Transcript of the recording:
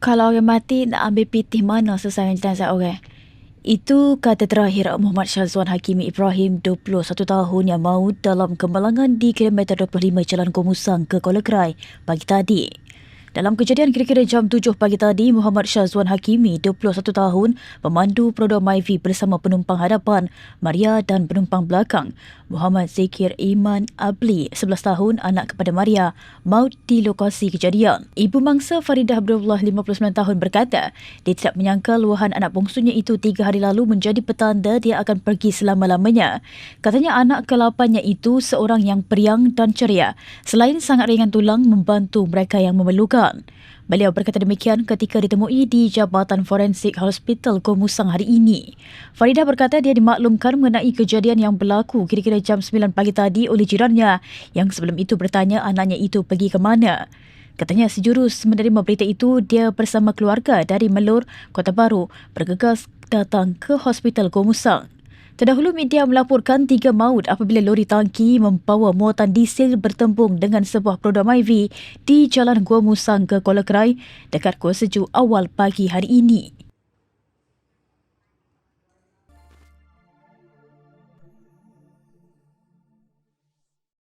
Kalau orang mati nak ambil pitih mana sesayang jenazah orang? Itu kata terakhir Muhammad Syazwan Hakimi Ibrahim, 21 tahun yang maut dalam kemalangan di kilometer 25 Jalan Gomusang ke Kuala Krai pagi tadi. Dalam kejadian kira-kira jam 7 pagi tadi, Muhammad Syazwan Hakimi, 21 tahun, pemandu Perodor Myvi bersama penumpang hadapan, Maria dan penumpang belakang, Muhammad Zikir Iman Abli, 11 tahun, anak kepada Maria, maut di lokasi kejadian. Ibu mangsa Faridah Abdullah, 59 tahun, berkata dia tidak menyangka luahan anak bongsunya itu 3 hari lalu menjadi petanda dia akan pergi selama-lamanya. Katanya anak ke-8-nya itu seorang yang periang dan ceria, selain sangat ringan tulang membantu mereka yang memerlukan. Beliau berkata demikian ketika ditemui di Jabatan Forensik Hospital Gomusang hari ini. Faridah berkata dia dimaklumkan mengenai kejadian yang berlaku kira-kira jam 9 pagi tadi oleh jirannya yang sebelum itu bertanya anaknya itu pergi ke mana. Katanya sejurus menerima berita itu, dia bersama keluarga dari Melur, Kota Baru bergegas datang ke Hospital Gomusang. Terdahulu media melaporkan 3 maut apabila lori tangki membawa muatan diesel bertembung dengan sebuah Perodor Myvi di Jalan Gomusang ke Kuala Krai dekat Kuala Sejuk awal pagi hari ini.